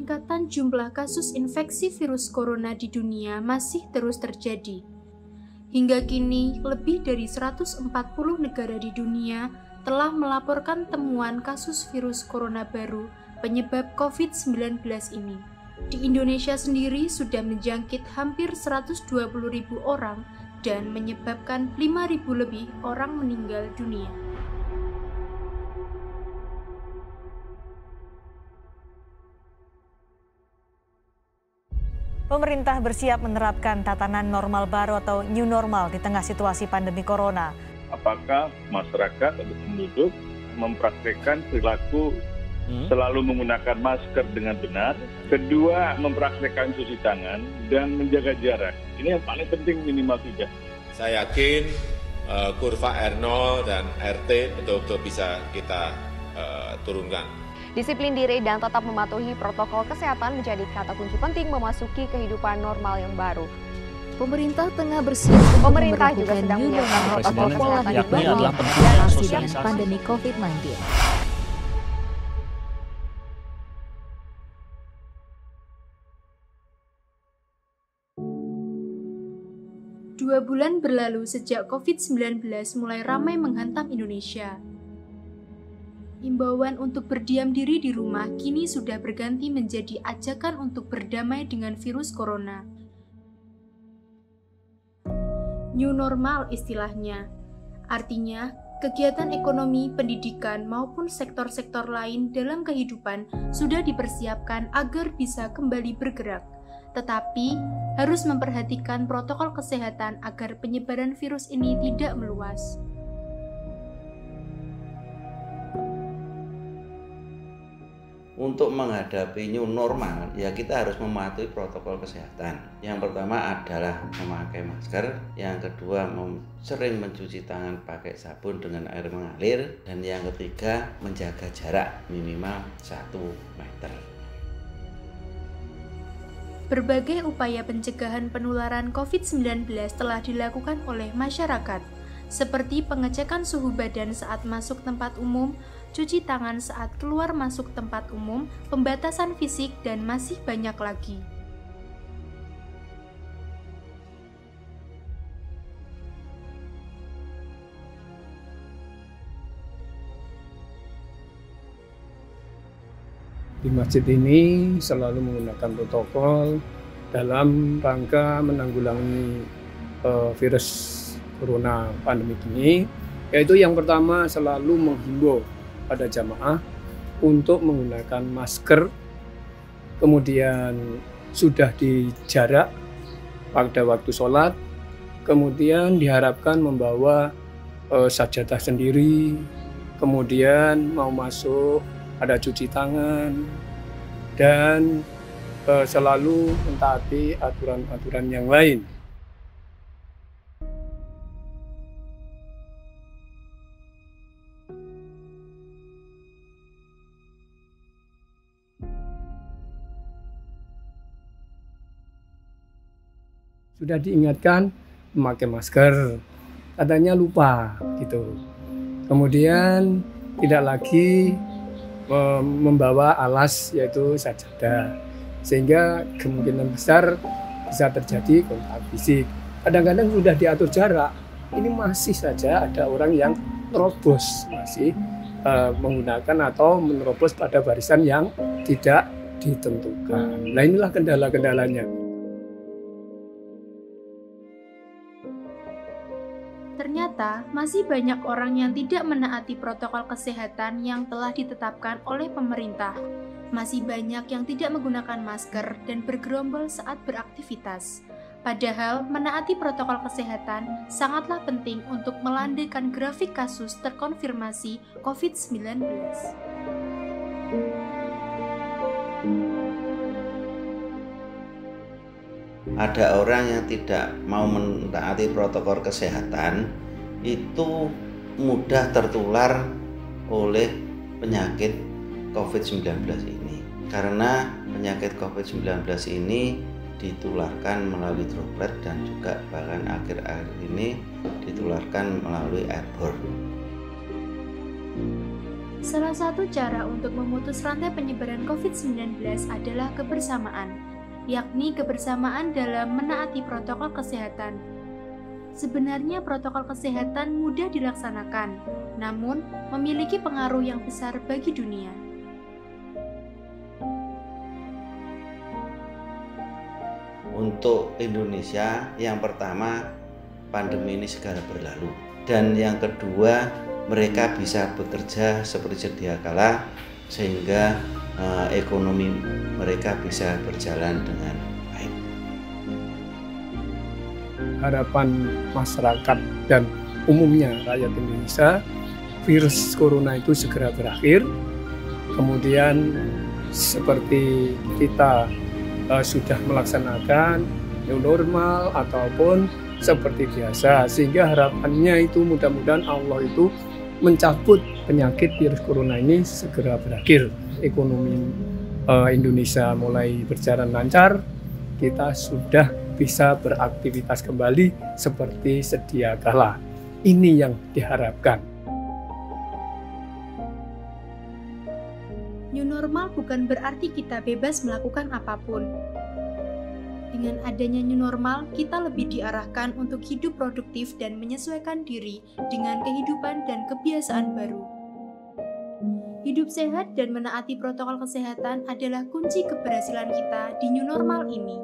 peningkatan jumlah kasus infeksi virus corona di dunia masih terus terjadi. Hingga kini, lebih dari 140 negara di dunia telah melaporkan temuan kasus virus corona baru penyebab COVID-19 ini. Di Indonesia sendiri sudah menjangkit hampir 120.000 orang dan menyebabkan 5.000 lebih orang meninggal dunia. Pemerintah bersiap menerapkan tatanan normal baru atau new normal di tengah situasi pandemi corona. Apakah masyarakat atau penduduk mempraktikkan perilaku selalu menggunakan masker dengan benar? Kedua, mempraktikkan cuci tangan dan menjaga jarak. Ini yang paling penting, minimal 3. Saya yakin kurva R0 dan RT betul-betul bisa kita turunkan. Disiplin diri dan tetap mematuhi protokol kesehatan menjadi kata kunci penting memasuki kehidupan normal yang baru. Pemerintah tengah bersiap untuk juga sedang menyiapkan protokol kesehatan yang baru dan pandemi COVID-19. Dua bulan berlalu sejak COVID-19 mulai ramai menghantam Indonesia. Imbauan untuk berdiam diri di rumah kini sudah berganti menjadi ajakan untuk berdamai dengan virus corona. New normal istilahnya. Artinya, kegiatan ekonomi, pendidikan, maupun sektor-sektor lain dalam kehidupan sudah dipersiapkan agar bisa kembali bergerak. Tetapi, harus memperhatikan protokol kesehatan agar penyebaran virus ini tidak meluas. Untuk menghadapi new normal, ya kita harus mematuhi protokol kesehatan. Yang pertama adalah memakai masker, yang kedua sering mencuci tangan pakai sabun dengan air mengalir, dan yang ketiga menjaga jarak minimal 1 meter. Berbagai upaya pencegahan penularan COVID-19 telah dilakukan oleh masyarakat, seperti pengecekan suhu badan saat masuk tempat umum, cuci tangan saat keluar masuk tempat umum, pembatasan fisik, dan masih banyak lagi. Di masjid ini selalu menggunakan protokol dalam rangka menanggulangi virus corona pandemi ini, yaitu yang pertama selalu menghimbau pada jamaah untuk menggunakan masker, kemudian sudah dijarak pada waktu sholat, kemudian diharapkan membawa sajadah sendiri, kemudian mau masuk ada cuci tangan, dan selalu mentaati aturan-aturan yang lain. Sudah diingatkan memakai masker, katanya lupa gitu. Kemudian tidak lagi membawa alas yaitu sajadah, sehingga kemungkinan besar bisa terjadi kontak fisik. Kadang-kadang sudah diatur jarak, ini masih saja ada orang yang terobos, masih menggunakan atau menerobos pada barisan yang tidak ditentukan. Nah, inilah kendala-kendalanya. Ternyata, masih banyak orang yang tidak menaati protokol kesehatan yang telah ditetapkan oleh pemerintah. Masih banyak yang tidak menggunakan masker dan bergerombol saat beraktivitas. Padahal, menaati protokol kesehatan sangatlah penting untuk melandaikan grafik kasus terkonfirmasi COVID-19. Ada orang yang tidak mau mentaati protokol kesehatan, itu mudah tertular oleh penyakit COVID-19 ini. Karena penyakit COVID-19 ini ditularkan melalui droplet dan juga bahkan akhir-akhir ini ditularkan melalui airborne. Salah satu cara untuk memutus rantai penyebaran COVID-19 adalah kebersamaan, yakni kebersamaan dalam menaati protokol kesehatan. Sebenarnya protokol kesehatan mudah dilaksanakan, namun memiliki pengaruh yang besar bagi dunia. Untuk Indonesia, yang pertama, pandemi ini segera berlalu. Dan yang kedua, mereka bisa bekerja seperti sedia kala, sehingga ekonomi mereka bisa berjalan dengan baik. Harapan masyarakat dan umumnya rakyat Indonesia, virus corona itu segera berakhir. Kemudian seperti kita sudah melaksanakan new normal ataupun seperti biasa, sehingga harapannya itu mudah-mudahan Allah itu mencabut penyakit virus corona ini segera berakhir. Ekonomi Indonesia mulai berjalan lancar, kita sudah bisa beraktivitas kembali seperti sedia kala. Ini yang diharapkan. New normal bukan berarti kita bebas melakukan apapun. Dengan adanya new normal, kita lebih diarahkan untuk hidup produktif dan menyesuaikan diri dengan kehidupan dan kebiasaan baru. Hidup sehat dan menaati protokol kesehatan adalah kunci keberhasilan kita di new normal ini.